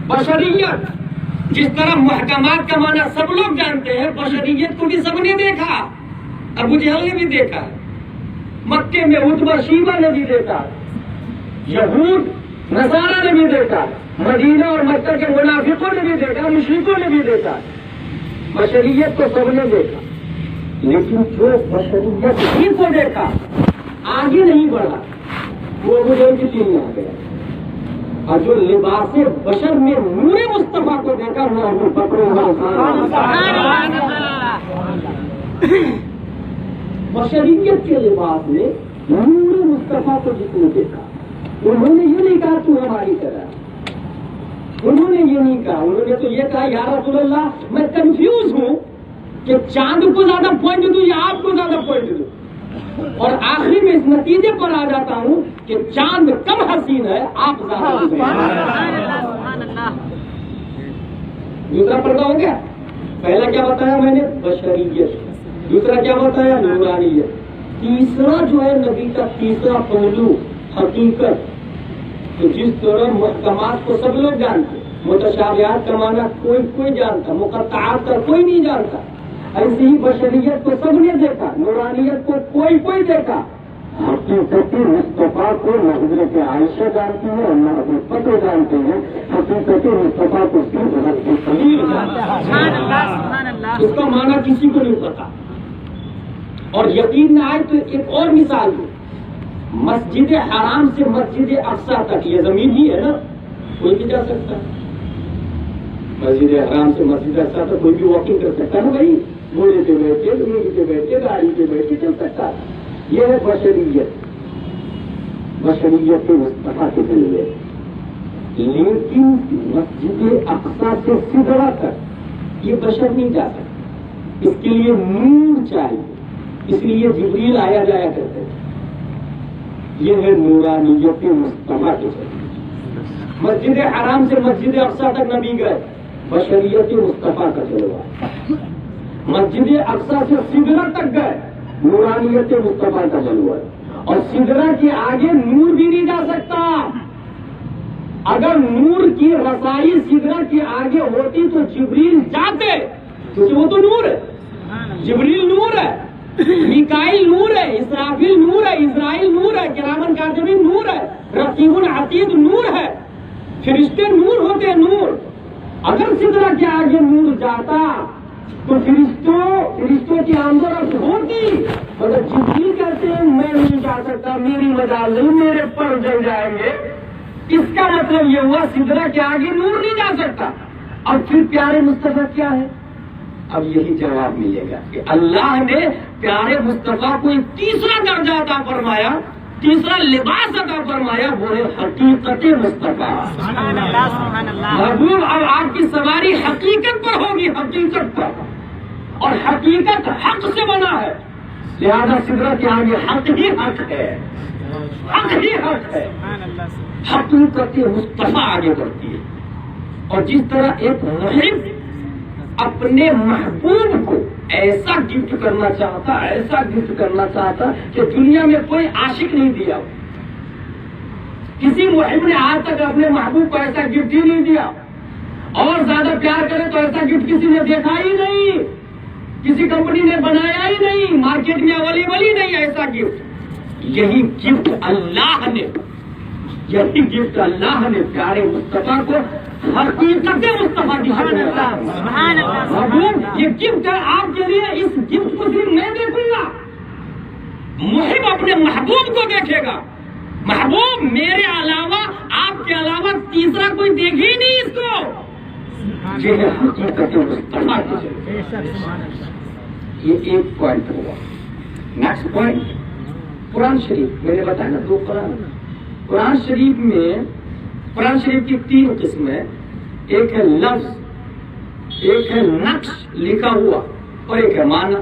بشریت جس طرح محکمات کا معنی سب لوگ جانتے ہیں، بشریت کو بھی سب نے دیکھا، ابو جہل نے بھی دیکھا، مکے میں عتبہ شیبہ نے بھی دیکھا، یہود نصارہ نے بھی دیکھا، مدینہ اور مکہ کے منافقوں نے بھی دیکھا، مشرکوں نے بھی دیکھا، بشریت کو سب نے دیکھا، لیکن جو بشریت ہی کو دیکھا آگے نہیں بڑھا وہ ابو جہل کی ٹیم میں آ گیا، اور جو لباس بشر میں نور مصطفیٰ کو دیکھا وہ ابو بکر بشریت کے لباس میں نور مصطفیٰ کو جس نے دیکھا انہوں نے یہ نہیں کہا تو ہماری طرح، انہوں نے یہ نہیں کہا، انہوں نے تو یہ کہا یا رسول اللہ میں کنفیوز ہوں کہ چاند کو زیادہ پوائنٹ دوں یا آپ کو زیادہ پوائنٹ دوں، اور آخری میں اس نتیجے پر آ جاتا ہوں کہ چاند کم حسین ہے، آپ زیادہ حسین ہیں۔ دوسرا پردہ ہو گیا، پہلا کیا بتایا میں نے؟ بشریت، دوسرا کیا بتایا؟ نورانیت، تیسرا جو ہے نبی کا تیسرا پہلو حقیقت، تو جس طرح محکمات کو سب لوگ جانتے، متشابہات کا معنی کوئی جانتا، مقطعات کا کوئی نہیں جانتا، ایسے ہی بشریت کو سب نے دیکھا، نورانیت کو کوئی دیکھا، حقیقت مصطفیٰ کو نہ حضرت عائشہ جانتی ہے اور نہ حضرت پتہ جانتے ہیں، حقیقت مصطفیٰ کو صرف حضرت خلیل جانتا ہے، اس کا معنی کسی کو نہیں پتا۔ اور یقین نہ آئے تو ایک اور مثال ہے، مسجد حرام سے مسجد اقصیٰ تک یہ زمین ہی ہے نا، کوئی بھی جا سکتا ہے، مسجد حرام سے مسجد اقصیٰ تک کوئی بھی واکنگ کر سکتا ہے نا بھائی، گھوڑے پہ بیٹھ کے، اونٹ پہ بیٹھ کے، گاڑی پہ بیٹھ کے چل سکتا ہے، یہ ہے بشریت، بشریت مصطفیٰ کے ذریعے۔ لیکن مسجد اقصیٰ سے سدرہ تک یہ بشر نہیں جا سکتا، اس کے لیے نور چاہیے، اس لیے جبریل آیا جایا کرتے تھے، یہ ہے نورانیت مصطفیٰ کے ذریعے۔ مسجد حرام سے مسجد اقصیٰ تک نبی گئے، بشریت مصطفیٰ کا جلوہ، مسجد اقصیٰ سے سدرہ تک گئے، نورانیت مصطفیٰ کا جلوہ، اور سدرہ کے آگے نور بھی نہیں جا سکتا، اگر نور کی رسائی سدرہ کے آگے ہوتی تو جبریل جاتے، کیونکہ وہ تو نور ہے، جبریل نور ہے، میکائیل نور ہے، اسرافیل نور ہے، اسرائیل نور ہے، کرامن کاتبین نور ہے، رقیب عتید نور ہے، فرشتے نور ہوتے، نور، اگر سدرہ کے آگے نور جاتا تو فرشتوں کی آمد ہوتی، مگر جبریل کہتے ہیں میں نہیں جا سکتا، میری مجال نہیں، میرے پر جل جائیں گے، اس کا مطلب یہ ہوا سدرہ کے آگے نور نہیں جا سکتا۔ اب پھر پیارے مصطفیٰ کیا ہے؟ اب یہی جواب ملے گا کہ اللہ نے پیارے مصطفیٰ کو ایک تیسرا درجہ عطا فرمایا، تیسرا لباس عطا فرمایا، وہ ہے حقیقت مصطفیٰ۔ محبوب اب آپ کی سواری حقیقت پر ہوگی، حقیقت پر، اور حقیقت حق سے بنا ہے، لہذا سدرہ کے آگے حق ہی حق ہے، حق ہی حق ہے، حقیقت مصطفیٰ آگے بڑھتی ہے۔ اور جس طرح ایک محب اپنے محبوب کو ایسا گفٹ کرنا چاہتا، ایسا گفٹ کرنا چاہتا کہ دنیا میں کوئی عاشق نہیں دیا، کسی محب نے آج تک اپنے محبوب کو ایسا گفٹ ہی نہیں دیا، اور زیادہ پیار کرے تو ایسا گفٹ کسی نے دیکھا ہی نہیں، کسی کمپنی نے بنایا ہی نہیں، مارکیٹ میں اویلیبل نہیں ایسا گفٹ، یہی گفٹ اللہ نے، یہی گفٹ اللہ نے پیارے مصطفیٰ کو حقیقت مصطفیٰ کی محبوب یہ گفٹ ہے آپ کے لیے، اس گفٹ کو صرف میں دیکھوں گا، محب اپنے محبوب کو دیکھے گا، محبوب میرے علاوہ آپ کے علاوہ تیسرا کوئی دیکھے ہی نہیں اس کو، یہ ہے حقیقت مصطفیٰ کی۔ یہ ایک پوائنٹ ہوا۔ نیکسٹ پوائنٹ قرآن شریف، میں نے بتایا نا دو قرآن شریف میں، قرآن شریف کی تین قسمیں، ایک ہے لفظ، ایک ہے نقش لکھا ہوا، اور ایک ہے معنی۔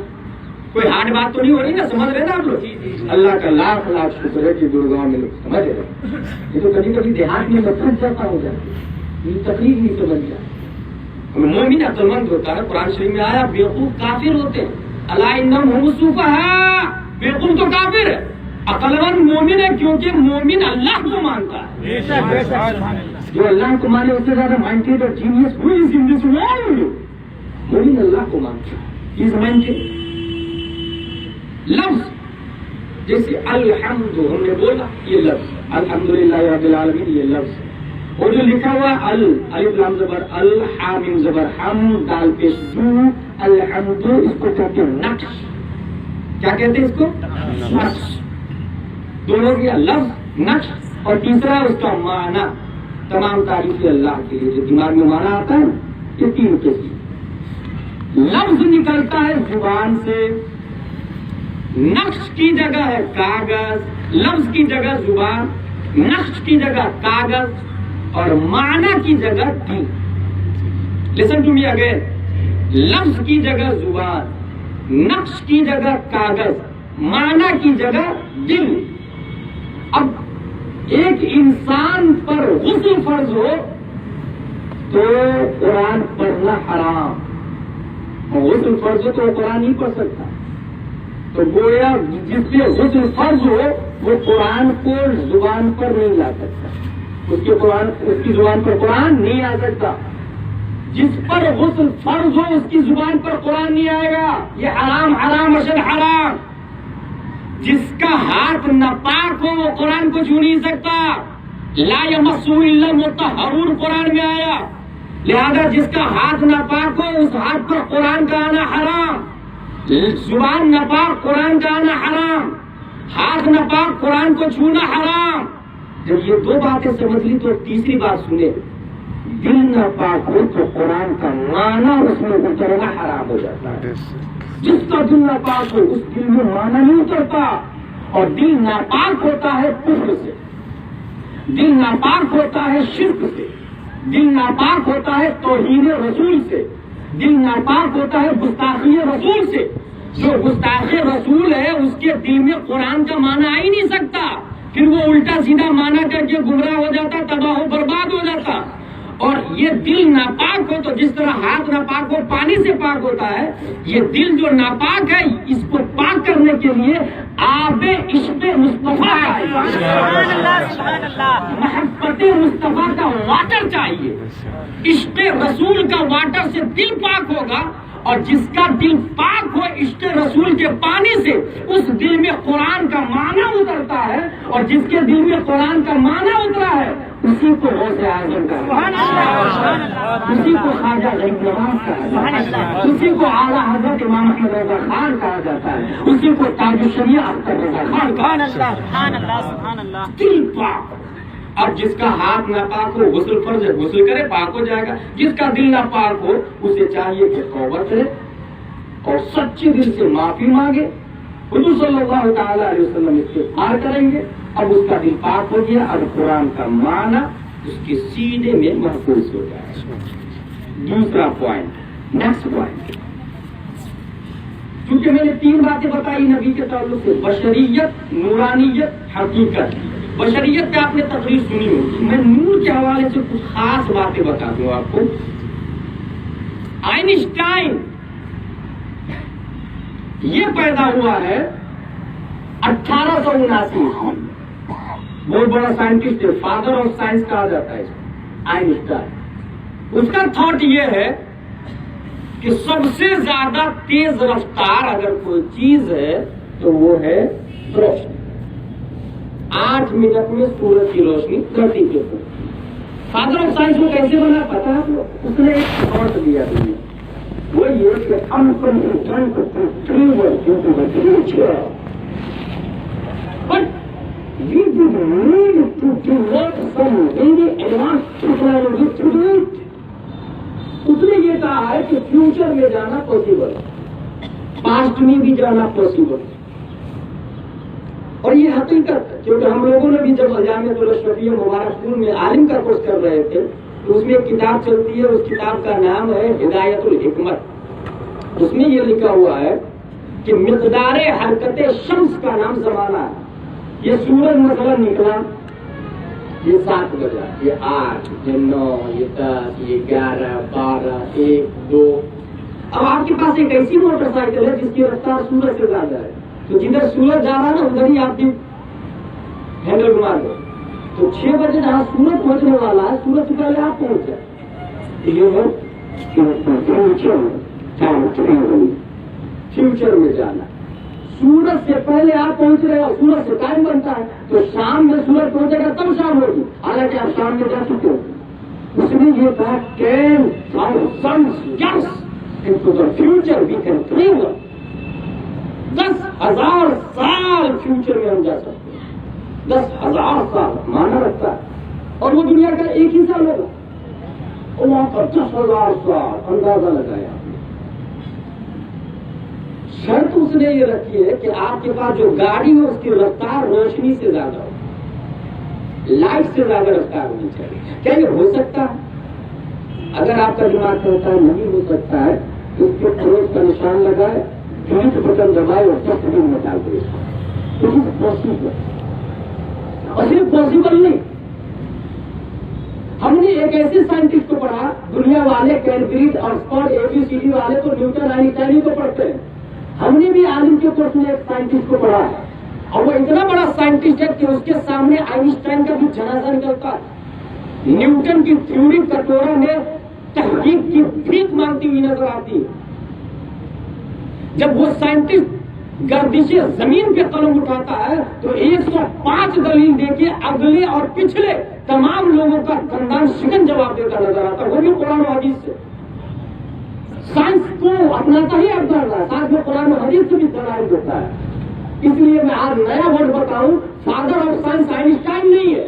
کوئی ہارڈ بات تو نہیں ہو رہی نا، سمجھ رہے نا آپ لوگ؟ اللہ کا لاکھ لاکھ شکر ہے کہ گڑگاؤں میں لوگ سمجھ رہے ہیں، یہ تو کبھی کبھی دیہات میں پھنس جاتا ہو جاتی، یہ تکلیف نہیں سمجھ جاتی۔ مومن عقل مند ہوتا ہے، قرآن شریف میں آیا بیوقوف کافر ہوتے ہیں، الا انہم هم السفہاء، بیوقوف تو کافر ہے، عقل مند مومن ہے، کیونکہ مومن اللہ کو مانتا ہے، جو اللہ کو مانے اس سے زیادہ مائنڈیڈ اور genius who is in this world وہی اللہ کو مانتا ہے. از مائنڈیڈ. لفظ جیسے الحمد ہم نے بولا یہ لفظ الحمدللہ رب العالمین یہ لفظ. اور جو لکھا ہوا الف لام زبر الحا میم زبر ہم دال پیش دو الحمد اس کو کہتے ہیں نقش. کیا کہتے ہیں اس کو؟ نقش. دونوں کی لفظ نقش اور تیسرا اس کا معنی. تمام تعریف اللہ کے لیے جو دماغ میں معنی آتا ہے یہ تین قسم. لفظ نکلتا ہے زبان سے. نقش کی جگہ ہے کاغذ, لفظ کی جگہ زبان, نقش کی جگہ کاغذ اور معنی کی جگہ دل. Listen to me again. لفظ کی جگہ زبان, نقش کی جگہ کاغذ, معنی کی جگہ دل. اب ایک انسان پر غسل فرض ہو تو قرآن پڑھنا حرام. غسل فرض ہو تو قرآن نہیں پڑھ سکتا. تو گویا جس پہ غسل فرض ہو وہ قرآن کو زبان پر نہیں لا سکتا. اس کی زبان پر قرآن نہیں آ سکتا. جس پر غسل فرض ہو اس کی زبان پر قرآن نہیں آئے گا. یہ حرام حرام اشد حرام. جس کا ہاتھ ناپاک ہو وہ قرآن کو چھو نہیں سکتا. لا یمسہ الا المطہرون قرآن میں آیا. لہذا جس کا ہاتھ ناپاک ہو اس ہاتھ پر قرآن کا آنا حرام. زبان ناپاک قرآن کا آنا حرام. ہاتھ ناپاک قرآن کو چھونا حرام. جب یہ دو باتیں سمجھ لی تو تیسری بات سنے. دل ناپاک ہو تو قرآن کا معنی اس میں اترنا حرام ہو جاتا ہے. جس کا دل ناپاک ہو اس دل میں معنی نہیں اترتا. اور دل ناپاک ہوتا ہے کفر سے, دل ناپاک ہوتا ہے شرک سے, دل ناپاک ہوتا ہے توہین رسول سے, دل ناپاک ہوتا ہے گستاخی رسول سے. جو گستاخ رسول ہے اس کے دل میں قرآن کا معنی آ ہی نہیں سکتا. پھر وہ الٹا سیدھا معنی کر کے گمراہ ہو جاتا, تباہ و برباد ہو جاتا. اور یہ دل ناپاک ہو تو جس طرح ہاتھ ناپاک ہو پانی سے پاک ہوتا ہے, یہ دل جو ناپاک ہے اس کو پاک کرنے کے لیے آب عشق مصطفیٰ محبت مصطفیٰ کا واٹر چاہیے. عشق رسول کا واٹر سے دل پاک ہوگا. اور جس کا دل پاک ہو عشق رسول کے پانی سے اس دل میں قرآن کا معنی اترتا ہے. اور جس کے دل میں قرآن کا معنی اترا ہے اسی کو غوث اعظم کہا جاتا ہے, اسی کو خواجہ غریب نواز کہا جاتا ہے, اسی کو اعلیٰ حضرت امام احمد رضا خان کہا جاتا ہے, اسی کو تاج الشریعہ اختر رضا خان کہا جاتا ہے. دل پاک. اب جس کا ہاتھ ناپاک ہو غسل فرض ہے, غسل کرے پاک ہو جائے گا. جس کا دل ناپاک ہو اسے چاہیے کہ توبہ کرے اور سچے دل سے معافی مانگے. حضور صلی اللہ تعالی علیہ وسلم استغفار کریں گے. اب اس کا دل پاک ہو گیا. اب قرآن کا معنی اس کے سینے میں محفوظ ہو جائے گا. دوسرا پوائنٹ, نیکسٹ پوائنٹ. کیونکہ میں نے تین باتیں بتائی نبی کے تعلق سے, بشریت, نورانیت, حقیقت. بشریت پہ آپ نے تقریر سنی ہوگی. میں نور کے حوالے سے کچھ خاص باتیں بتا دوں آپ کو. آئنسٹائن یہ پیدا ہوا ہے 1879 میں. بہت بڑا سائنٹسٹ ہے, فادر آف سائنس کہا جاتا ہے آئنسٹائن. اس کا تھاٹ یہ ہے کہ سب سے زیادہ تیز رفتار اگر کوئی چیز ہے تو وہ ہے روشنی. 8 منٹ میں سورج کی روشنی دھرتی کے اوپر. فادر آف سائنس کو کیسے بنا پتا ہے آپ لوگ؟ اس نے ایک تھاٹ دیا دنیا, وہ یہ کہ ہم we did need to develop some very advanced technology to do it. اس نے یہ کہا ہے کہ فیوچر میں جانا پاسبل, پاسٹ میں بھی جانا پاسبل. اور یہ حقیقت ہے, کیونکہ ہم لوگوں نے بھی جب جامعۃ الاشرفیہ مبارک پور میں عالم کا کورس کر رہے تھے تو اس میں ایک کتاب چلتی ہے, اس کتاب کا نام ہے ہدایت الحکمت. اس میں یہ لکھا ہوا ہے کہ مقدار حرکت شمس کا نام زمانہ ہے. یہ سورج مثلا نکلا, یہ 7 بجا, یہ 8, یہ 9, یہ 10, یہ 11, 12, 1, 2. اب آپ کے پاس ایک ایسی موٹر سائیکل ہے جس کی رفتار سورج سے زیادہ ہے, تو جدھر سورج جا رہا ہے نا ادھر ہی آپ کی ہینڈل گھما دو, تو 6 بجے جہاں سورج پہنچنے والا ہے سورج سے پہلے آپ پہنچ جائیں. یہ ہے فیوچر میں جانا. سورج سے پہلے آپ پہنچ رہے ہو, سورج سے ٹائم بنتا ہے تو شام میں سورج پہنچے گا تب شام ہوگی, حالانکہ آپ شام میں جا چکے ہو. اس نے یہ کہا 10,000 years into the future we can travel. 10,000 سال فیوچر میں ہم جا سکتے ہیں. 10,000 سال مانا رکھتا ہے, اور وہ دنیا کا ایک ہی سال ہوگا, اور وہاں پر 10,000 سال اندازہ لگایا. شرط اس نے یہ رکھی ہے کہ آپ کے پاس جو گاڑی ہو اس کی رفتار روشنی سے زیادہ ہو, لائٹ سے زیادہ رفتار ہونی چاہیے. کیا یہ ہو سکتا ہے؟ اگر آپ کا دماغ کہتا ہے نہیں ہو سکتا ہے تو اس کے کروز کا نشان لگائے, ڈیلیٹ بٹن دبائے اور ڈسٹ بن میں ڈال دے. پاسبل, اور صرف پاسبل نہیں, ہم نے ایک ایسے سائنٹسٹ کو پڑھا, دنیا والے کیمبرج آکسفورڈ ABCD والے تو نیوٹن آئنسٹائن کو پڑھتے ہیں, ہم نے بھی عالم کے کورس میں ایک سائنٹسٹ کو پڑھا ہے, اور وہ اتنا بڑا سائنٹسٹ ہے کہ اس کے سامنے آئنسٹائن کا بھی جنازہ نکلتا ہے. نیوٹن کی تھیوری کٹورا میں تحقیق کی بھیک مانگتی ہوئی نظر آتی ہے. جب وہ سائنٹسٹ گردش زمین پہ قلم اٹھاتا ہے تو 105 دلیل دے کے اگلے اور پچھلے تمام لوگوں کا خاندان شکن جواب دیتا نظر آتا ہے, وہ بھی قرآن و حدیث سے. سائنس کو اپناتا ہی افضل رہا ہے, ساتھ میں قرآن و حدیث سے بھی دلائل دیتا ہے. اس لیے میں آج نیا ورڈ بتاؤں, فادر آف سائنس آئنسٹائن نہیں ہے.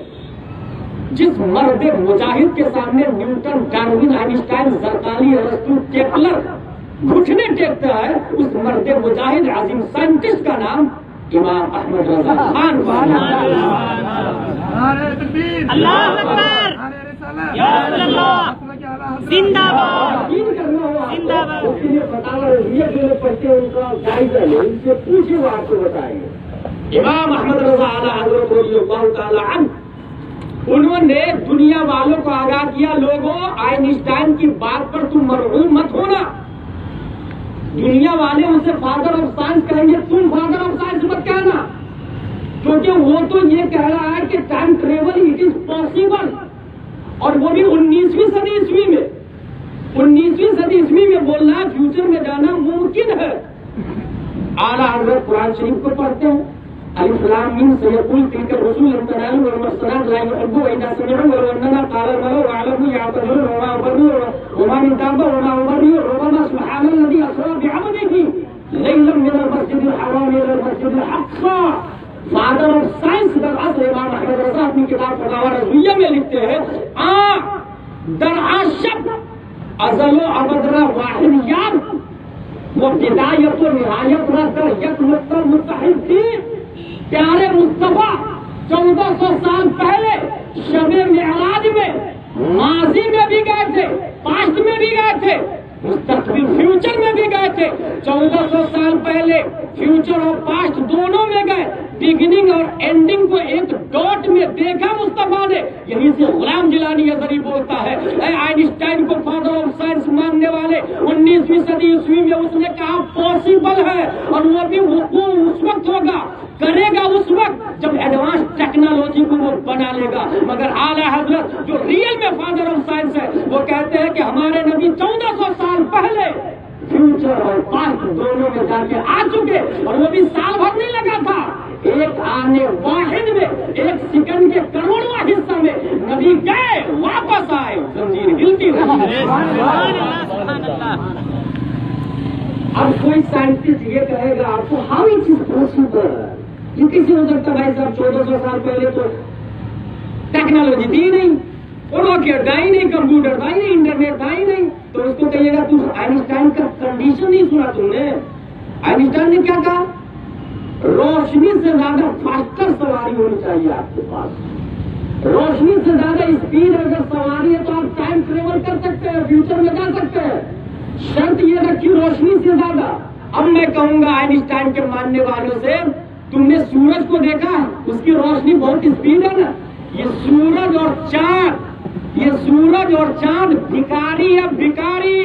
جس مرد مجاہد کے سامنے نیوٹن, ڈارون, آئنسٹائن, زرقانی, ارسطو, کیپلر گھٹنے ٹیکتا ہے, اس مرد مجاہد عظیم سائنٹسٹ کا نام امام احمد رضا خان. اللہ اکبر, یا رسول اللہ, زندہ باد, زندہ باد. اس کے لیے فتاوی رضویہ جو لوگ پڑھتے ہیں ان کا جائزہ لیں, ان سے پوچھے وہ آپ کو بتائیں گے. امام احمد رضا اعلیٰ حضرت رضی اللہ تعالی عنہ, انہوں نے دنیا والوں کو آگاہ کیا, لوگوں آئنسٹائن کی بات پر تم مرعوب مت ہونا. دنیا والے اسے فادر آف سائنس کہیں گے, تم فادر آف سائنس مت کہنا, کیونکہ وہ تو یہ کہہ رہا ہے کہ time travel it is possible, اور وہ بھی 19ویں صدی عیسوی میں. 19ویں صدی عیسوی میں بولنا فیوچر میں جانا ممکن ہے. اعلیٰ حضرت قرآن شریف کو پڑھتے ہیں, الف لام میم سیقول تلک الرسل لم تنالوا والمحصنات لا يحبوا واذا سمعوا ولو اننا قال الملأ واعلموا يعتذرون وما ابرئوا وما من دابة وما ابرئوا ربما سبحان الذي اسرى بعبده ليلا من المسجد الحرام الى المسجد الاقصى. فادر آف سائنس دراصل امام احمد رضا اپنی کتاب فتاوی رضویہ میں لکھتے ہیں, درعاشق ازل و ابد را واحد یاد, وہ بدایت و نہایت را در یک نقطہ متحد تھی. پیارے مصطفیٰ 1400 سال پہلے شب معراج میں ماضی میں بھی گئے تھے, پاسٹ میں بھی گئے تھے, مستقبل فیوچر میں بھی گئے تھے. 1400 سال پہلے فیوچر اور پاسٹ دونوں میں گئے, بگننگ اور اینڈنگ کو ایک ڈاٹ میں دیکھا مصطفیٰ نے. یہیں سے غلام جیلانی ازری بولتا ہے, اے آئنسٹائن کو فادر آف سائنس ماننے والے, 19ویں صدی عیسوی میں اس نے کہا پاسبل ہے, اور وہ بھی وقوع اس وقت ہوگا, کرے گا اس وقت جب ایڈوانس ٹیکنالوجی کو وہ بنا لے گا. مگر اعلیٰ حضرت جو ریئل میں فادر آف سائنس ہے وہ کہتے ہیں کہ ہمارے نبی 1400 سال پہلے فیوچر اور پاسٹ دونوں میں جا کے آ چکے, اور وہ بھی سال بھر نہیں لگا تھا, ایک آنے واحد میں, ایک سیکنڈ کے کروڑواں حصہ میں نبی گئے واپس آئے, زنجیر ہلتی رہی. اب کوئی سائنٹسٹ یہ کہے گا آپ کو ہاؤ اٹ از پاسبل, یہ کسی ہو سکتا بھائی صاحب 1400 سال پہلے تو ٹیکنالوجی تھی نہیں, راکٹ تھا ہی نہیں, کمپیوٹر تھا ہی نہیں, انٹرنیٹ تھا ہی نہیں. تو اس کو کہیے گا تم آئنسٹائن کا کنڈیشن نہیں سنا تم نے. آئنسٹائن نے کیا کہا, روشنی سے زیادہ فاسٹر سواری ہونی چاہیے آپ کے پاس, روشنی سے زیادہ اسپیڈ اگر سواری ہے تو آپ ٹائم ٹریول کر سکتے ہیں, فیوچر میں جا سکتے ہیں. شرط یہ رکھی روشنی سے زیادہ. اب میں کہوں گا آئنسٹائن کے ماننے والوں سے, تم نے سورج کو دیکھا, اس کی روشنی بہت اسپیڈ ہے نا. یہ سورج اور چاند, یہ سورج اور چاند بھکاری ہے, بھکاری,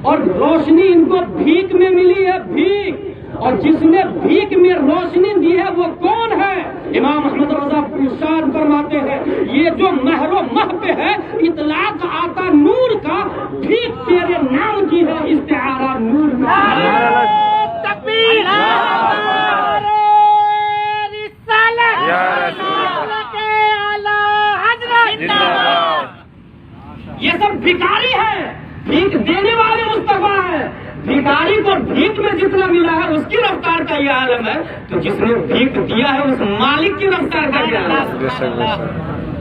اور روشنی ان کو بھیک میں ملی ہے, بھیک. اور جس نے بھیک میں روشنی دی ہے وہ کون ہے؟ امام احمد رضا ارشاد فرماتے ہیں یہ جو مہر و مہ پہ ہے اطلاق آتا نور کا، بھیک تیرے نام کی ہے استعارہ نور میں۔ تکبیر، یہ سب بھکاری ہے، بھیک دینے والے مصطفیٰ ہیں۔ بھکاری کو بھیک میں جتنا ملا ہے اس کی رفتار کا یہ عالم ہے، تو جس نے بھیک دیا ہے اس مالک کی رفتار کا یہ عالم ہے۔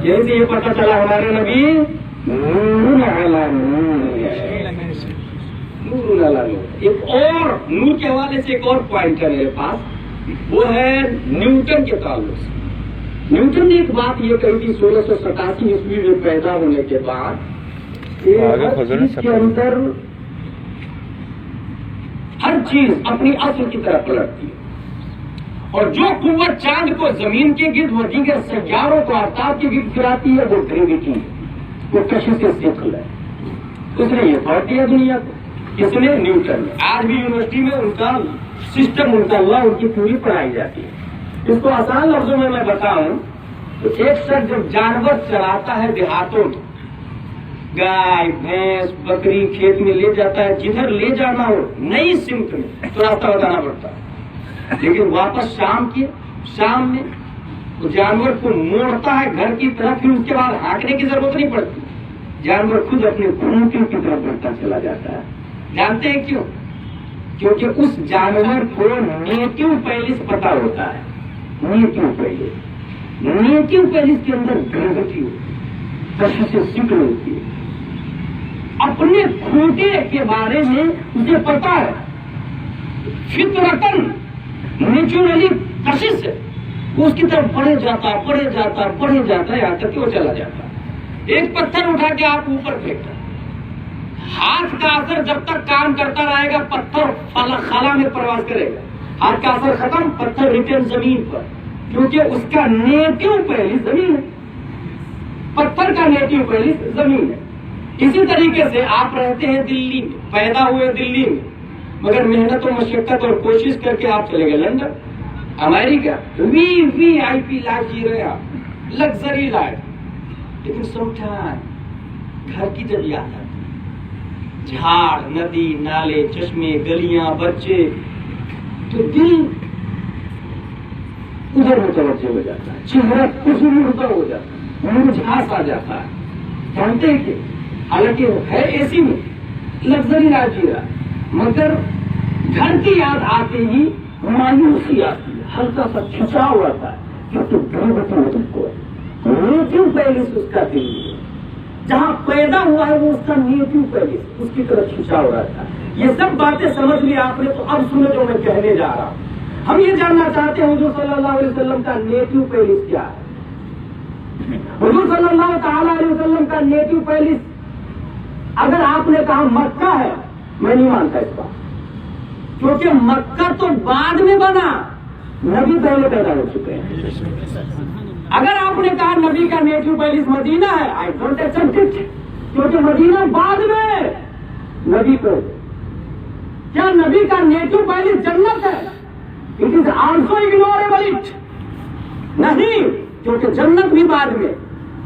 یہی سے یہ پتہ چلا ہمارے نبی نور علی نور۔ ایک اور نور کے حوالے سے ایک اور پوائنٹ ہے میرے پاس، وہ ہے نیوٹن کے تعلق سے۔ نیوٹن نے ایک بات یہ کہی تھی 1687 عیسوی میں پیدا ہونے کے بعد کہ ہر چیز اپنی اصل کی طرف پلٹتی ہے، اور جو قوت چاند کو زمین کے گرد و دیگر سیاروں کو آفتاب کے گرد پھراتی ہے وہ گریویٹی ہے، وہ کشش سے ثقل ہے۔ اس نے یہ بات دیا دنیا کو، کس نے؟ نیوٹن نے۔ آج بھی یونیورسٹی میں ان کا سسٹم ان کی پوری پڑھائی جاتی ہے۔ اس کو آسان لفظوں میں بتاؤں تو ایک شخص جب جانور چراتا ہے دیہاتوں میں، گائے بھینس بکری کھیت میں لے جاتا ہے، جدھر لے جانا ہو نئی سمت میں تو راستہ بتانا پڑتا ہے، لیکن واپس شام میں وہ جانور کو موڑتا ہے گھر کی طرف، پھر اس کے بعد ہانکنے کی ضرورت نہیں پڑتی، جانور خود اپنے خونٹی کی طرف بڑھتا چلا جاتا ہے۔ جانتے ہیں کیوں؟ کیونکہ اس جانور کو نیٹو پیلس پتا ہوتا ہے۔ نیٹو پیلس کے اندر گریویٹی ہوتی ہے، سکڑ ہوتی ہے، اپنے کھوٹے کے بارے میں اسے پتا ہے، فطرتاً نیچرلی کشش ہے، وہ اس کی طرف بڑھے جاتا ہے یہاں تک کہ وہ چلا جاتا ہے۔ ایک پتھر اٹھا کے آپ اوپر پھینکتا، ہاتھ کا اثر جب تک کام کرتا رہے گا پتھر خلا میں پرواز کرے گا، ہاتھ کا اثر ختم، پتھر ریٹرن زمین پر، کیونکہ اس کا نیٹو پہلی زمین ہے، پتھر کا نیٹو پہلی زمین ہے۔ اسی طریقے سے آپ رہتے ہیں دلی میں، پیدا ہوئے دلی میں، مگر محنت و مشقت اور کوشش کر کے آپ چلے گئے لندن، امریکہ، وی آئی پی لائف جی رہے آپ، لگژری لائف، لیکن سم ٹائم گھر کی جب یاد آتی، جھاڑ ندی نالے چشمے گلیاں بچے، تو دل ادھر متوجہ ہو جاتا ہے، چہرہ خوشنما ہو جاتا ہے، مجھاس آ جاتا ہے۔ جانتے ہیں کہ حالانکہ ہے اے سی میں لگژری لائف جی رہا، مگر گھر کی یاد آتے ہی مایوسی آتی ہے، ہلکا سا کھنچاؤ آتا ہے، کیونکہ گریویٹی کو نیٹو پیلس اس کا دل ہے، جہاں پیدا ہوا ہے وہ اس کا نیٹو پیلس، اس کی طرف کھنچاؤ رہتا ہے۔ یہ سب باتیں سمجھ لی آپ نے، تو اب سنو جو میں کہنے جا رہا ہوں۔ ہم یہ جاننا چاہتے ہیں حضور صلی اللہ علیہ وسلم کا نیٹو پیلس کیا ہے؟ حضور صلی اللہ تعالی علیہ وسلم کا نیٹو پیلس اگر آپ نے کہا مکہ ہے، میں نہیں مانتا اس بات، کیونکہ مکہ تو بعد میں بنا، نبی پہلے پیدا ہو چکے ہیں۔ اگر آپ نے کہا نبی کا نیٹو پیلس مدینہ ہے، آئی ڈونٹ ایکسپٹ اٹ، کیونکہ مدینہ بعد میں، نبی پہلے۔ کیا نبی کا نیٹو پیلس جنت ہے؟ اٹ از آلسو اگنوریبل اٹ، نہیں، کیونکہ جنت بھی بعد میں،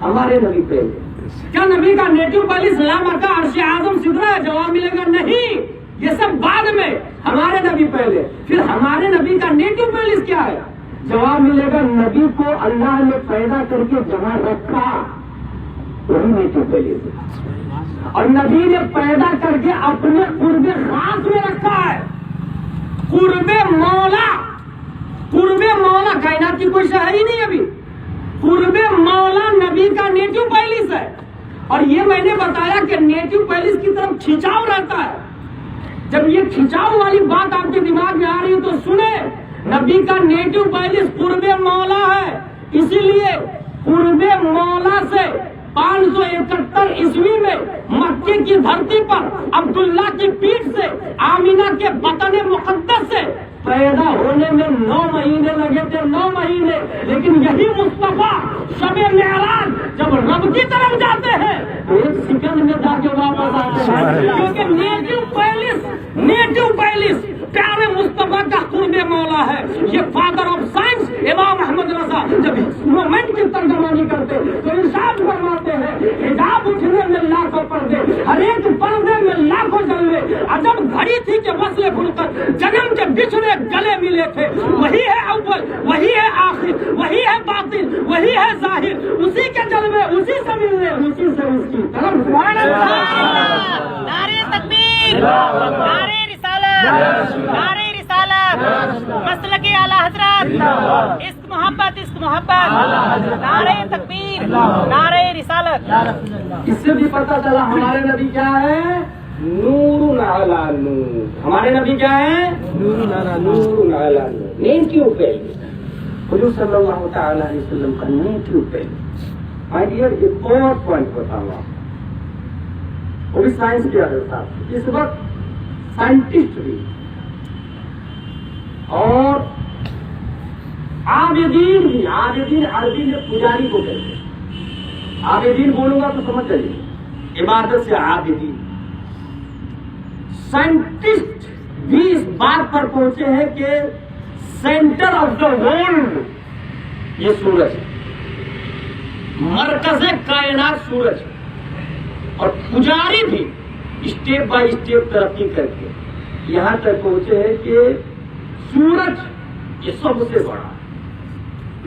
ہمارے نبی پہلے۔ کیا نبی کا نیٹو پیلس لامکہ عرش اعظم سدرہ ہے؟ جواب ملے گا نہیں، یہ سب بعد میں، ہمارے نبی پہلے۔ پھر ہمارے نبی کا نیٹو پیلس کیا ہے؟ جواب ملے گا نبی کو اللہ نے پیدا کر کے جہاں رکھا وہی نیٹو پیلس ہے، اور نبی نے پیدا کر کے اپنے قرب خاص میں رکھا ہے، قرب مولا۔ قرب مولا کائنات کی کوئی شہر ہی نہیں ابھی، قرب مولا نبی کا نیٹو پیلس ہے۔ اور یہ میں نے بتایا کہ نیٹو پیلس کی طرف کھنچاؤ رہتا ہے۔ جب یہ کھنچاؤ والی بات آپ کے دماغ میں آ رہی ہے تو سنیں، نبی کا نیٹو پیلس قرب مولا ہے، اسی لیے قرب مولا سے 571 عیسوی میں مکے کی دھرتی پر عبداللہ کی پیٹھ سے آمینہ کے بطن مقدس سے پیدا ہونے میں 9 مہینے لگے تھے، 9 مہینے، لیکن یہی مصطفیٰ شب معراج جب رب کی طرف جاتے ہیں تو 1 سیکنڈ میں جا کے واپس آتے ہیں، کیونکہ نیٹو پیلس پیارے مصطفیٰ کا قرب ہوتا ہے. یہ فادر آف سائنس امام احمد رضا جب مومنٹ کی ترجمانی کرتے تو ارشاد فرماتے ہیں حجاب اٹھنے میں لاکھوں پردے, ہر ایک پردے میں لاکھوں جلوے, عجب گھڑی تھی کہ وصل فرقت جنم کے بچھڑے گلے ملے تھے. وہی ہے اول, وہی ہے آخر, وہی ہے باطن, وہی ہے ظاہر, اسی کے جلوے اسی سے ملنے, اسی سے اس کی طرف. نعرے تکبیر, نعرے رسالت, نعرے رسالت, مسلک اعلی حضرت, عشق محبت, عشق محبت, نعرے تکبیر, نعرے رسالت. اس سے بھی پتہ چلا ہمارے نبی کیا ہے, نور علی نور. ہمارے نبی کیا ہے, نور علی نور. نیند کیوں پہلی حضور صلی اللہ تعالی علیہ وسلم کا نیند کیوں پہلی. مائی ڈیئر ایک اور پوائنٹ بتاؤں آپ, وہ بھی سائنس کے اندر تھا. اس وقت سائنٹسٹ بھی اور عابدین بھی, عابدین عربی میں پجاری کو کہتے ہیں. عابدین بولوں گا تو سمجھ جائیے, عبادت سے عابدین. سائنٹسٹ بھی اس بات پر پہنچے ہیں کہ سینٹر آف دا ورلڈ یہ سورج ہے, مرکز کائنات سورج ہے. اور پجاری بھی اسٹیپ بائی اسٹیپ ترقی کر کے یہاں تک پہنچے ہیں کہ سورج یہ سب سے بڑا.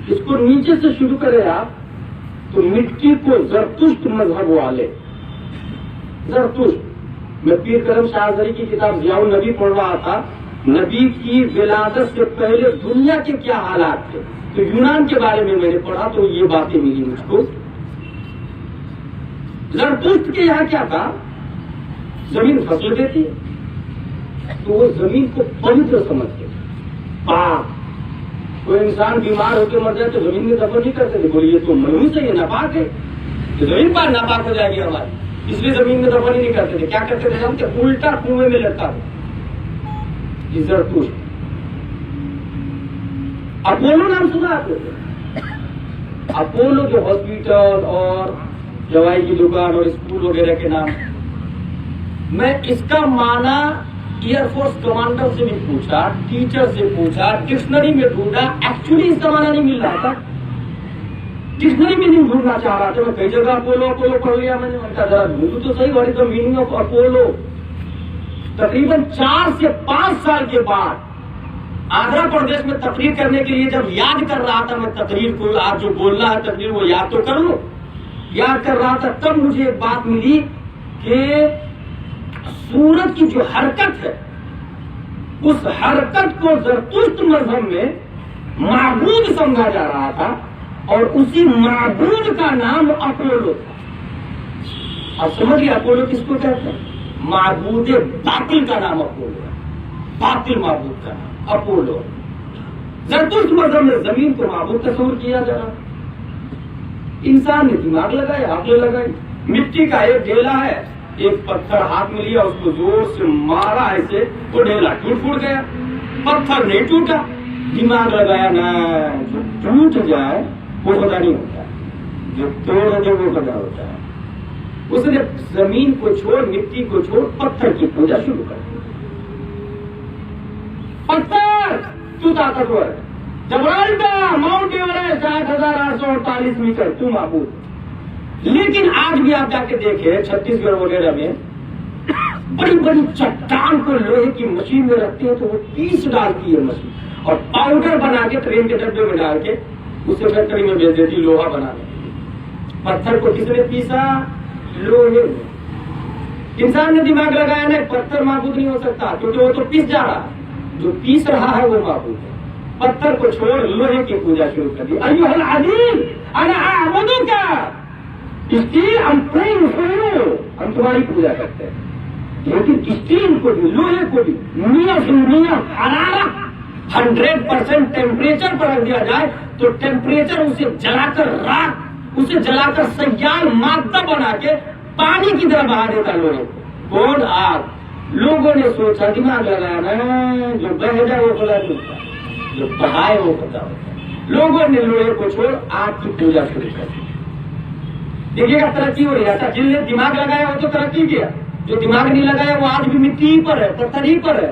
اس کو نیچے سے شروع کرے آپ تو مٹی کو زرتشت مذہب والے, زرتشت. میں پیر کرم شاہ زری کی کتاب ضیاء النبی پڑھ رہا تھا. نبی کی ولادت سے پہلے دنیا کے کیا حالات تھے تو یونان کے بارے میں نے پڑھا تو یہ باتیں ملی مجھ کو. زرتشت کے یہاں کیا تھا, زمین فصل دیتی ہے تو وہ زمین کو پوتر سمجھتے, پاک. کوئی انسان بیمار ہو کے مر جائے تو زمین میں دفن نہیں کرتے تھے, بولے یہ تو منحوس ہے, یہ ناپاک ہے, تو زمین پاک ناپاک ہو جائے گی ہماری, اس لیے زمین میں دفن ہی نہیں کرتے تھے. کیا کرتے تھے ہم کہ الٹا کنویں میں لگتا تھا. زرتشت. اپولو نام سنا آپ نے, اپولو جو ہاسپٹل اور دوائی کی دکان اور اسکول وغیرہ کے نام. میں اس کا معنی ایئر فورس کمانڈر سے بھی پوچھا, ٹیچر سے پوچھا, ڈکشنری میں ڈھونڈا, ایکچولی اس کا معنی نہیں مل رہا تھا. ڈکشنری میں نہیں ڈھونڈنا چاہ رہا تھا. میں کئی جگہ اپولو اپولو پڑھ لیا, میں نے کہا ذرا ڈھونڈو تو صحیح what is the meaning of Apollo. تقریباً 4 سے 5 سال کے بعد آندھرا پردیش میں تقریر کرنے کے لیے جب یاد کر رہا تھا, میں تقریر کو آج جو بولنا ہے تقریر وہ یاد تو کر لو, یاد کر رہا تھا تب مجھے ایک بات ملی کہ سورج کی جو حرکت ہے اس حرکت کو زرتشت مذہب میں معبود سمجھا جا رہا تھا اور اسی معبود کا نام اپولو تھا. اب سمجھیے اپولو کس کو کہتے ہیں, معبود باطل کا نام اپولو ہے, باطل معبود کا نام اپولو. زرتشت مذہب میں زمین کو معبود تصور کیا جا رہا. انسان نے دماغ لگایا, عقل لگائی. مٹی کا ایک ڈھیلا ہے, ایک پتھر ہاتھ میں لیا, اس کو زور سے مارا ایسے, وہ ڈھیلا ٹوٹ پھوٹ گیا. پتھر نہیں ٹوٹا, دماغ لگایا نا, جو ٹوٹ جائے وہ خدا نہیں ہوتا, جو توڑ دے وہ خدا ہوتا ہے. اس نے زمین کو چھوڑ, مٹی کو چھوڑ, پتھر کی پوجا شروع کر دی. پتھر تو طاقتور ہے, جبرالٹر ماؤنٹ ایوریسٹ 8,848 میٹر تو معبود. لیکن آج بھی آپ جا کے دیکھیں چھتیس گڑھ وغیرہ میں بڑی بڑی چٹان کو لوہے کی مشین میں رکھتے ہیں تو وہ پیس ڈالتی ہے مشین, اور پاؤڈر بنا کے ٹرین کے ڈبے میں ڈال کے اسے فیکٹری میں بھیج دیتی لوہا بنانے. پتھر کو کس نے پیسا, لوہے. انسان نے دماغ لگایا نا, پتھر معبود نہیں ہو سکتا کیونکہ وہ تو پیس جا رہا, جو پیس رہا ہے وہ معبود ہے. پتھر کو چھوڑ لوہے کی پوجا شروع کر دی. ایھا العزیز انا اعبدک, اسٹیل ہم تمہاری پوجا کرتے ہیں. لیکن اسٹیل کو بھی, لوہے کو بھی 100% ٹیمپریچر پر رکھ دیا جائے تو ٹیمپریچر اسے جلا کر راک, اسے جلا کر سیال مادہ بنا کے پانی کی طرح بہا دیتا لوہے کو. کون؟ آگ. لوگوں نے سوچا دماغ لگایا نا, جو بہ جائے وہ خدا ہوتا ہے, جو بہائے وہ خدا ہوتا ہے. لوگوں نے لوہے کو چھوڑ آگ کی پوجا شروع کر دی. دیکھیے گا ترقی ہو رہی ہے. جن نے دماغ لگایا وہ تو ترقی کیا, جو دماغ نہیں لگایا وہ آج بھی مٹی ہی پر ہے, پتھر ہی پر ہے.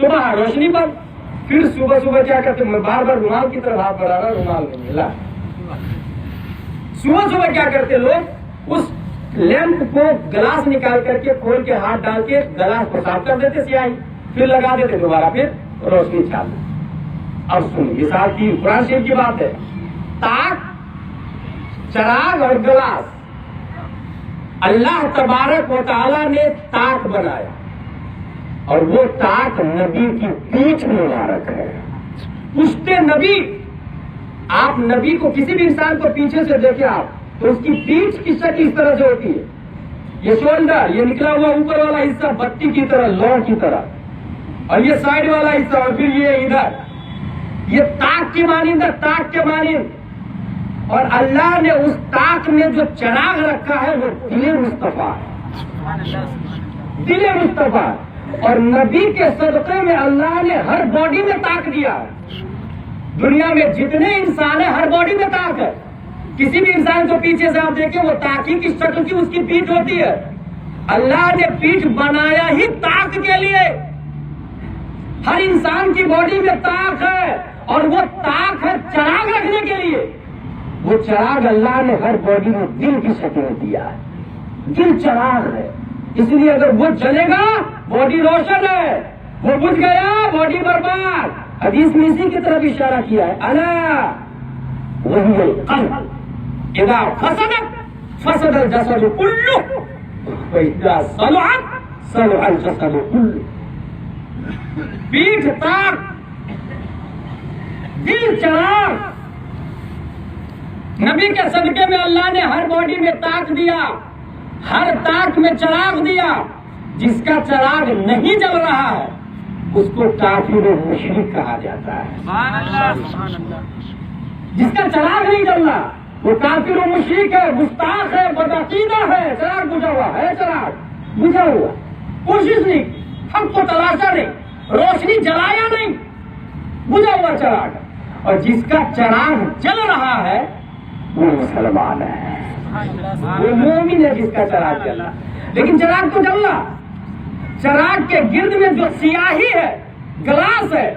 تو وہاں روشنی بند. پھر صبح صبح کیا کرتے, میں بار بار رومال کی طرف ہاتھ بڑھا رہا, رومال نہیں ملا. صبح صبح کیا کرتے لوگ, اس لیمپ کو گلاس نکال کر کے کھول کے ہاتھ ڈال کے گلاس کو صاف کر دیتے سیاہی, پھر لگا دیتے دوبارہ, پھر روشنی چالو. اب سنیے, یہ ساتھ کی قرآن شریف کی بات ہے. تاک, چراغ اور گلاس, اللہ تبارک و تعالیٰ نے تاک بنایا, اور وہ تاک نبی کی پیٹھ مبارک ہے. پشتے نبی, آپ نبی کو کسی بھی انسان کو پیچھے سے دیکھیں آپ, تو اس کی پیٹھ کی شکل اس طرح سے ہوتی ہے. یہ شولڈر, یہ نکلا ہوا اوپر والا حصہ بتی کی طرح, لو کی طرح, اور یہ سائڈ والا حصہ, اور پھر یہ ادھر, یہ تاک کی مانند ہے, تاک کے مانند. اور اللہ نے اس تاک میں جو چراغ رکھا ہے وہ دل مصطفیٰ ہے, دل مصطفیٰ. اور نبی کے صدقے میں اللہ نے ہر باڈی میں تاک دیا ہے. دنیا میں جتنے انسان ہیں ہر باڈی میں تاک ہے. کسی بھی انسان کو پیچھے سے آپ دیکھیں, وہ تاکی کی شکل کی اس کی پیٹھ ہوتی ہے. اللہ نے پیٹھ بنایا ہی تاک کے لیے. ہر انسان کی باڈی میں تاک ہے, اور وہ تاک ہے چراغ رکھنے کے لیے. وہ چراغ اللہ نے ہر باڈی میں دل کی شکل میں دیا ہے. دل چراغ ہے, اس لیے اگر وہ جلے گا باڈی روشن ہے, وہ بجھ گیا باڈی برباد. حدیث میں اسی کی طرف اشارہ کیا ہے, الا وہی القلب اذا فسدت فسد الجسد كله واذا صلحت صلح الجسد كله. پیٹھ تاک, دل چراغ. نبی کے صدقے میں اللہ نے ہر باڈی میں تاک دیا, ہر تاک میں چراغ دیا. جس کا چراغ نہیں جل رہا ہے اس کو کافر و مشرک کہا جاتا ہے. جس کا چراغ نہیں جل رہا وہ کافر و مشرک ہے, گستاخ ہے, بدعقیدہ ہے. چراغ بجھا ہوا ہے, چراغ بجھا ہوا, کوشش نہیں, حق کو تلاشا نہیں, روشنی جلایا نہیں, بجھا ہوا چراغ. اور جس کا چراغ جل رہا ہے وہ مسلمان ہے, وہ مومن ہے جس کا چراغ جل رہا. لیکن چراغ تو جل رہا, چراغ کے گرد میں جو سیاہی ہے, گلاس ہے,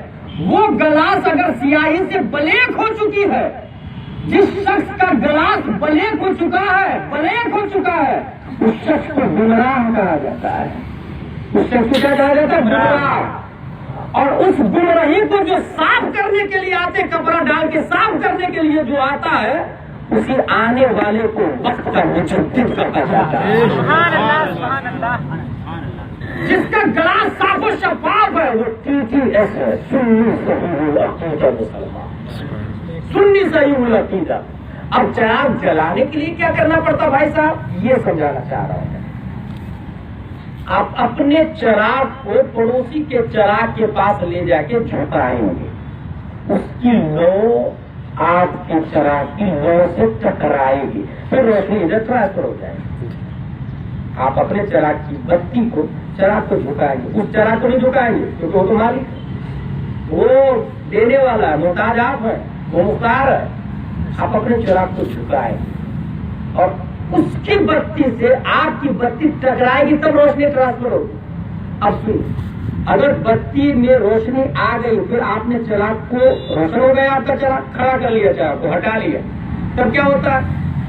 وہ گلاس اگر سیاہی سے بلیک ہو چکی ہے, جس شخص کا گلاس بلیک ہو چکا ہے, بلیک ہو چکا ہے, اس شخص کو گمراہ کہا جاتا ہے. اس شخص کو کیا کہا جاتا ہے؟ گمراہ. اور اس گمراہی کو جو صاف کرنے کے لیے آتے, کپڑا ڈال کے صاف کرنے کے لیے جو آتا ہے, اسی آنے والے کو وقت کا مجدد کہا جاتا ہے. سبحان اللہ. جس کا گلاس صاف و شفاف ہے وہ TTS ہے, سنی صحیح العقیدہ مسلمان, سنی صحیح العقیدہ. اب چراغ جلانے کے لیے کیا کرنا پڑتا بھائی صاحب, یہ سمجھانا چاہ رہا ہوں. آپ اپنے چراغ کو پڑوسی کے چراغ کے پاس لے جا کے جھکائیں گے, اس کی لو آگ کے چراغ کی لو سے ٹکرائے گی, پھر روشنی ادھر ٹرانسفر ہو جائے گی. آپ اپنے چراغ کی بتی کو, چراغ کو جھکائیں گے, اس چراغ کو نہیں جھکائیں گے کیونکہ وہ تو مالک, وہ دینے والا ہے, محتاج آپ ہے, وہ مختار ہے. آپ اپنے چراغ کو جھکائیں اور اس کی بتی سے آپ کی بتی ٹکرائے گی, تب روشنی ٹرانسفر ہوگی. اب سنیں, اگر بتی میں روشنی آ گئی, پھر آپ نے چراغ کو, روشن ہو گیا آپ کا چراغ, کھڑا کر لیا, چراغ کو ہٹا لیا, تب کیا ہوتا ہے,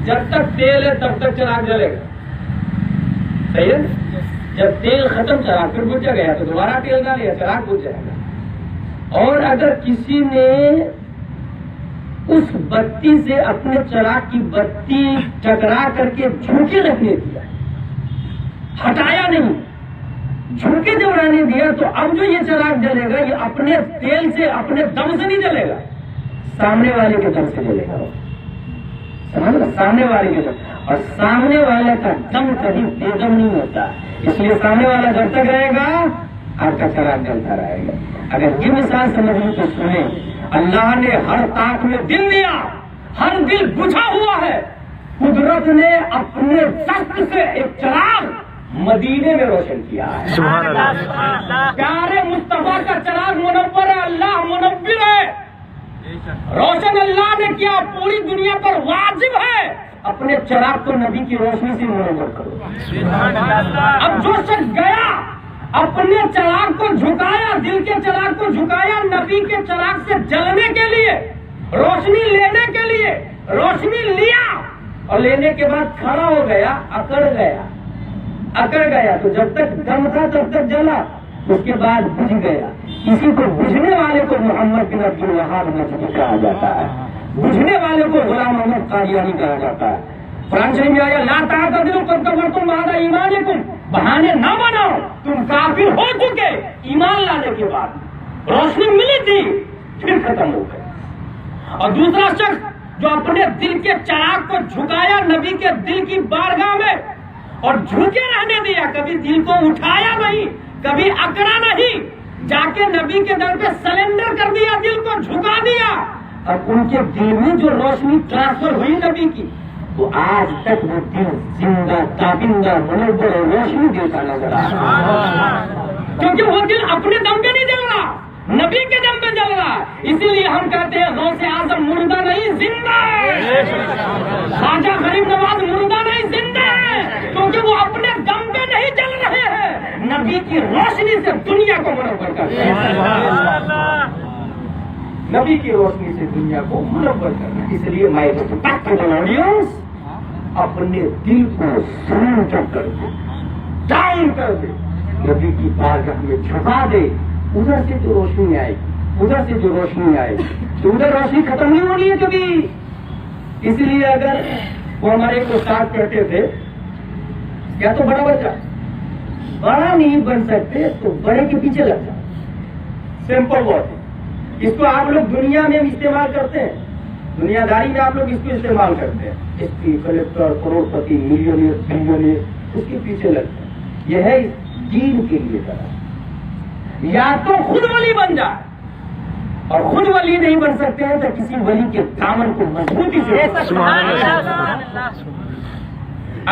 جب تک تیل ہے تب تک چراغ جلے گا. صحیح ہے, جب تیل ختم چراغ پھر بجھ گیا تو دوبارہ تیل ڈالیا, چراغ بجھ جائے گا. اور اگر کسی نے اس بتی سے اپنے چراغ کی بتی ٹکرا کر کے جھونکے رکھنے دیا, ہٹایا نہیں, جھونکے جب رہنے دیا, تو اب جو یہ چراغ جلے گا یہ اپنے تیل سے, اپنے دم سے نہیں جلے گا, سامنے والے کے دم سے جلے گا. سمجھ لو, سامنے والے کے دم. اور سامنے والے کا دم کبھی بے دم نہیں ہوتا, اس لیے سامنے والا جب تک رہے گا آپ کا چراغ جلتا رہے گا. اگر یہ مثال سمجھنے تو سنیں, اللہ نے ہر تاک میں دل دیا, ہر دل بجھا ہوا ہے. قدرت نے اپنے دست سے ایک چراغ مدینے میں روشن کیا ہے. سبحان اللہ. پیارے مصطفیٰ کا چراغ منور ہے, اللہ منور ہے, روشن اللہ نے کیا, پوری دنیا پر واجب ہے اپنے چراغ کو نبی کی روشنی سے منور کرو. اب جو شخص گیا اپنے چراغ کو جھکایا، دل کے چراغ کو جھکایا نبی کے چراغ سے جلنے کے لیے، روشنی لینے کے لیے، روشنی لیا اور لینے کے بعد کھڑا ہو گیا، اکڑ گیا تو جب تک دم تھا تب تک جلا، اس کے بعد بجھ گیا۔ کسی کو بجھنے والے کو محمد بن عبد الوہاب نجدی کہا جاتا ہے، بجھنے والے کو غلام محمد قادیانی کہا جاتا ہے۔ قرآن شریف میں آیا لا تعتذروا قد کفرتم بعد ایمانکم، بہانے نہ بناؤ، تم کافر ہو چکے ایمان لانے کے بعد، روشنی ملی تھی پھر ختم ہو گئے۔ اور دوسرا شخص جو اپنے دل کے چراغ کو جھکایا نبی کے دل کی بارگاہ میں اور جھکے رہنے دیا، کبھی دل کو اٹھایا نہیں، کبھی اکڑا نہیں، جا کے نبی کے در پہ سلنڈر کر دیا، دل کو جھکا دیا، اور ان کے دل میں جو روشنی ٹرانسفر ہوئی نبی کی، تو آج تک وہ دل زندہ تابندہ منور اور روشنی دیتا نظر آ رہا ہے، کیونکہ وہ دل اپنے دم پہ نہیں جل رہا، نبی کے دم پہ جل رہا ہے۔ اسی لیے ہم کہتے ہیں غوث اعظم مردہ نہیں زندہ ہے، خواجہ غریب نواز مردہ نہیں زندہ ہے، کیونکہ وہ اپنے دم پہ نہیں جل رہے ہیں، نبی کی روشنی سے دنیا کو منور کرتے ہیں، نبی کی روشنی سے دنیا کو منور کرنا۔ اس لیے میں آڈینس اپنے دل کو سرنڈر کر دے، ڈاؤن کر دے، نبی کی بارگاہ میں جھکا دے، ادھر سے جو روشنی آئے گی، ادھر سے جو روشنی آئے گی، تو ادھر روشنی ختم نہیں ہونی ہے کبھی۔ اس لیے اگر وہ ہمارے کو ساتھ کہتے تھے کیا تو بڑا بچہ بڑا نہیں بن سکتے تو بڑے کے پیچھے لگ جاؤ، سمپل بات ہے۔ اس کو آپ لوگ دنیا میں استعمال کرتے ہیں، دنیا داری میں آپ لوگ اس کو استعمال کرتے ہیں، ایس پی، کلکٹر، کروڑ پتی، ملینئر، بلینئر، اس کے پیچھے لگتے ہیں۔ یہ ہے دین کے لیے کرا، یا تو خود ولی بن جائے، اور خود ولی نہیں بن سکتے ہیں تو کسی ولی کے دامن کو مضبوطی سے،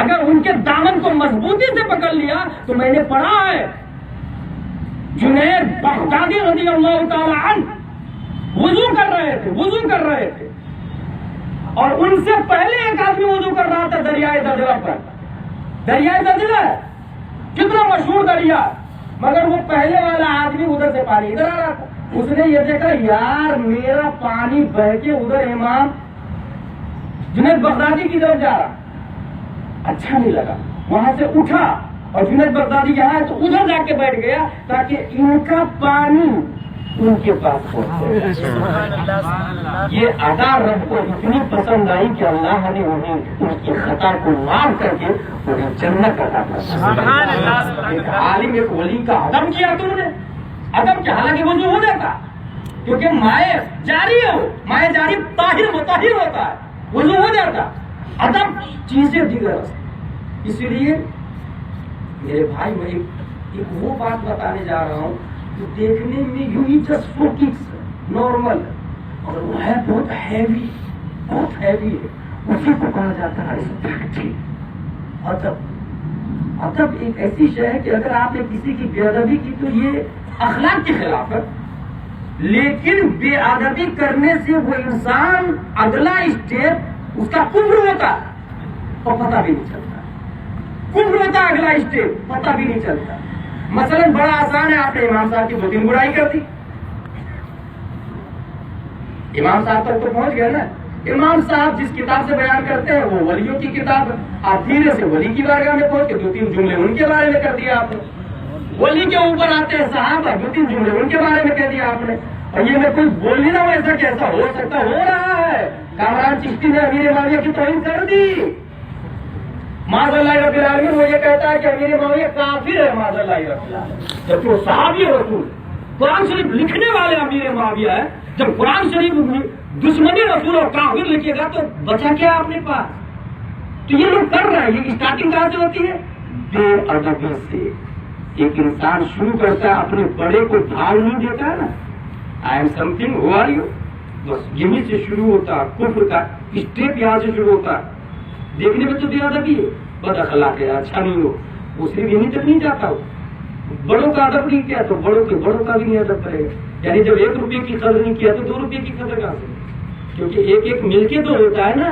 اگر ان کے دامن کو مضبوطی سے پکڑ لیا تو میں نے پڑھا ہے جنید بغدادی رضی اللہ تعالی عنہ وضو کر رہے تھے اور ان سے پہلے ایک آدمی وضو کر رہا تھا دریائے دجلہ پر۔ دریائے دجلہ کتنا مشہور دریا، مگر وہ پہلے والا آدمی ادھر سے پانی ادھر آ رہا تھا، اس نے یہ دیکھا یار میرا پانی بہ کے ادھر امام جنید بغدادی کی طرف جا رہا، اچھا نہیں لگا، وہاں سے اٹھا اور جنید بغدادی یہاں ہے تو ادھر جا کے بیٹھ گیا تاکہ ان کا پانی ان کے پاس پہنچے۔ یہ ادا رب کو اتنی پسند آئی کہ اللہ نے انہیں ان کی خطا کو معاف کر کے انہیں جنت عطا فرمائی۔ ایک عالم ایک ولی کا ادب کیا تم نے، ادب کیا، حالانکہ وضو ہو جاتا کیونکہ مائع جاری ہو، مائع جاری طاہر مطہر ہوتا ہے، وضو ہو جاتا، ادب چیزیں دیگر۔ اسی لیے میرے بھائی میں ایک وہ بات بتانے جا رہا ہوں جو دیکھنے میں یوں ہی جسٹ فوکس نارمل، اور وہ ہے بہت ہیوی ہے، اسی کو کہا جاتا ہے ادب۔ ایک ایسی شے ہے کہ اگر آپ نے کسی کی بے ادبی کی تو یہ اخلاق کے خلاف ہے، لیکن بے ادبی کرنے سے وہ انسان اگلا اسٹیپ اس کا کفر ہوتا اور پتہ بھی نہیں چلتا، کفر ہوتا اگلا اسٹیپ پتہ بھی نہیں چلتا۔ مثلا بڑا آسان ہے، آپ نے امام صاحب کی 2-3 برائی کر دی، امام صاحب تک تو پہنچ گئے نا، امام صاحب جس کتاب سے بیان کرتے ہیں وہ ولیوں کی کتاب ہے، آپ دھیرے سے ولی کی بارگاہ میں پہنچ کے 2-3 جملے ان کے بارے میں کر دیا آپ نے، ولی کے اوپر آتے ہیں صحابہ، 2-3 جملے ان کے بارے میں کہہ دیا آپ نے، اور یہ میں کوئی بول نہیں رہا ہوں ایسا کیسا ہو سکتا، ہو رہا ہے۔ کامران چشتی نے امیر معاویہ کی توہین کر دی، معاذ اللہ رب العالمین، وہ یہ کہتا ہے کہ امیر معاویہ کافر ہے، معاذ اللہ رب العالمین، جبکہ وہ صحابی رسول قرآن شریف لکھنے والے امیر معاویہ ہے۔ جب قرآن شریف دشمنی رسول اور کافر لکھے گا تو بچا کیا اپنے پاس؟ تو یہ لوگ کر رہے ہیں۔ یہ اسٹارٹنگ کہاں سے ہوتی ہے؟ بے ادبی سے۔ ایک انسان شروع کرتا ہے اپنے بڑے کو بھاگ نہیں دیتا ہے نا، I am something, who are you, بس یہیں سے شروع ہوتا ہے کفر کا اسٹیپ، یہاں سے شروع ہوتا ہے۔ دیکھنے میں تو بے ادبی ہے، بد اخلاق ہے، اچھا نہیں ہو، وہ صرف یہیں تک نہیں جاتا ہو، بڑوں کا ادب نہیں کیا تو بڑوں کا بھی نہیں ادب کرے گا۔ یعنی جب 1 روپے کی قدر نہیں کیا تو 2 روپے کی قدر کہاں سے؟ کیونکہ ایک مل کے تو ہوتا ہے نا۔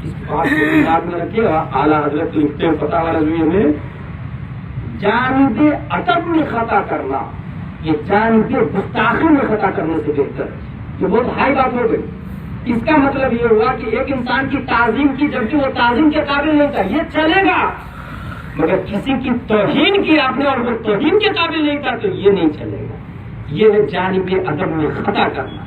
اس بات کو دماغ میں رکھیے، اعلیٰ حضرت لکھتے ہیں فتاوی رضویہ میں، جانب ادب میں خطا کرنا یہ جانب گستاخی میں خطا کرنے سے بہتر ہے. یہ بہت ہائی بات ہو گئی. اس کا مطلب یہ ہوا کہ ایک انسان کی تعظیم کی جبکہ وہ تعظیم کے قابل نہیں تھا یہ چلے گا, مگر کسی کی توہین کی آپ نے اور وہ توہین کے قابل نہیں تھا تو یہ نہیں چلے گا. یہ ہے جانب ادب میں خطا کرنا.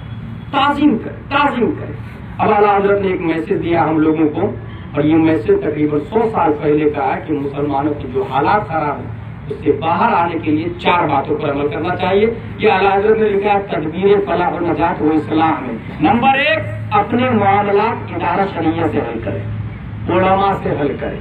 تعظیم کرے. اب اعلیٰ حضرت نے ایک میسج دیا ہم لوگوں کو, اور یہ میسج تقریباً 100 سال پہلے کا ہے کہ مسلمانوں کے جو حالات خراب ہیں اس سے باہر آنے کے لیے 4 باتوں پر عمل کرنا چاہیے. یہ اعلیٰ حضرت نے لکھا ہے تدبیر فلاح و نجات و اصلاح میں. نمبر 1, اپنے معاملات ادارہ شریعہ سے حل کریں, علماء سے حل کریں.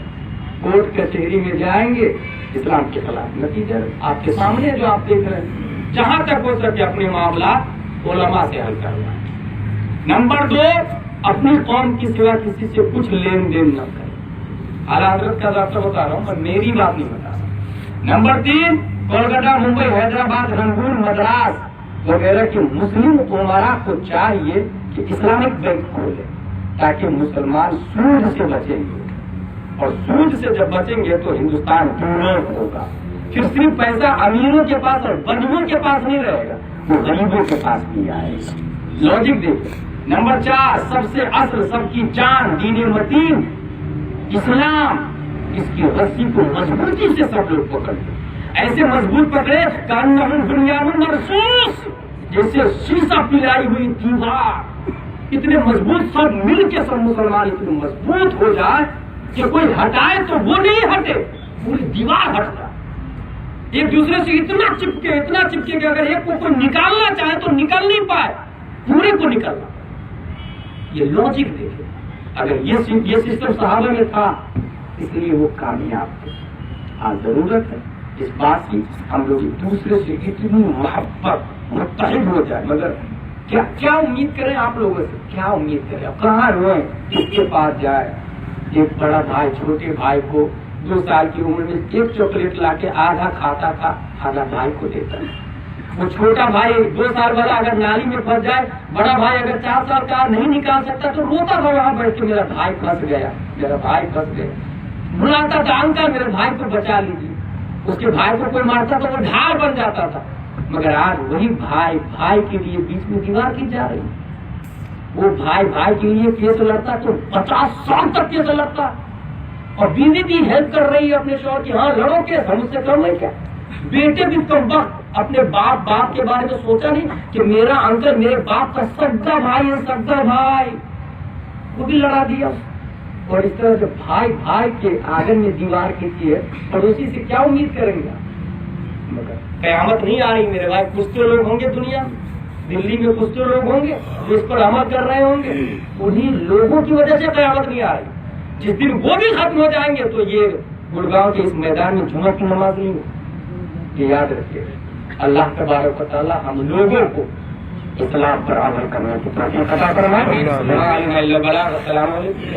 کورٹ کچہری میں جائیں گے اسلام کے خلاف, نتیجہ آپ کے سامنے جو آپ دیکھ رہے ہیں. جہاں تک ہو سکے اپنے معاملات علماء سے حل کرنا. نمبر 2, اپنی قوم کی سوا کسی سے کچھ لین دین نہ کریں. اعلیٰ حضرت کا ضابطہ بتا رہا ہوں, میں میری بات نہیں بتا رہا. نمبر 3, کولکاتہ, ممبئی, حیدرآباد, رنگون, مدراس وغیرہ کے مسلم عمرا کو چاہیے کہ اسلامک بینک کھولے تاکہ مسلمان سود سے بچیں گے, اور سود سے جب بچیں گے تو ہندوستان ڈیولپ ہوگا. پھر صرف پیسہ امیروں کے پاس اور بدوؤں کے پاس نہیں رہے گا, وہ غریبوں کے پاس بھی آئے گا. لاجک دیکھیں. نمبر 4, سب سے اصل, سب کی جان, دین متین اسلام, اس کی رسی کو مضبوطی سے سب لوگ پکڑ لیں. ایسے مضبوط پکڑے کانہم بنیان مرصوص, جیسے شیشہ پلائی ہوئی دیوار. اتنے مضبوط سب مل کے سب مسلمان اتنے مضبوط ہو جائے کہ کوئی ہٹائے تو وہ نہیں ہٹے, پوری دیوار ہٹ جائے. ایک دوسرے سے اتنا چپکے کہ اگر ایک کو کوئی نکالنا چاہے تو نکل نہیں پائے, پورے کو نکلنا. یہ لاجک دیکھیں. اگر یہ سسٹم صحابہ میں تھا اس لیے وہ کامیاب تھے. آج ضرورت ہے اس بات کی ہم لوگ ایک دوسرے سے اتنی محبت متحد ہو جائے. مگر کیا امید کریں آپ لوگوں سے, کیا امید کریں؟ اب کہاں روئیں, کس کے پاس جائے؟ ایک بڑا بھائی چھوٹے بھائی کو 2 سال کی عمر میں ایک چاکلیٹ لا کے آدھا کھاتا تھا, آدھا بھائی کو دیتا ہے. وہ چھوٹا بھائی 2 سال والا اگر نالی میں پھنس جائے, بڑا بھائی اگر 4 سال کا نہیں نکال سکتا تو روتا تھا وہاں بیٹھ کے, میرا بھائی پھنس گیا. بلاتا تھا انکل میرے بھائی کو بچا لیجیے. اس کے بھائی کو کوئی مارتا تو وہ ڈھال بن جاتا تھا. مگر آج وہی بھائی کے لیے بیچ میں دیوار کی جا رہی. وہ بھائی کے لیے کیس لڑتا تو 50 سال تک کیس لڑتا, اور بیوی بھی ہیلپ کر رہی ہے اپنے شوہر کی, ہاں لڑو کے ہم اس سے کم ہے کیا. بیٹے بھی کم وقت اپنے باپ کے بارے میں سوچا نہیں کہ میرا انکل میرے باپ کا سگا بھائی ہے, سگا بھائی, وہ بھی لڑا دیا. اور اس طرح سے بھائی کے آنگن میں دیوار کھینچی ہے, پڑوسی سے کیا امید کریں گے؟ مگر قیامت نہیں آ رہی میرے بھائی. کچھ تو لوگ ہوں گے دنیا میں, دلی میں کچھ تو لوگ ہوں گے جو اس پر عمل کر رہے ہوں گے. انہی لوگوں کی وجہ سے قیامت نہیں آ رہی. جس دن وہ بھی ختم ہو جائیں گے تو یہ گڑگاؤں کے اس میدان میں جمعہ کی نماز نہیں ہوگی. یہ یاد رکھے. اللہ تبارک و تعالی ہم لوگوں کو اسلام پر عمل کرنے کی توفیق عطا فرمائے. السلام علیکم.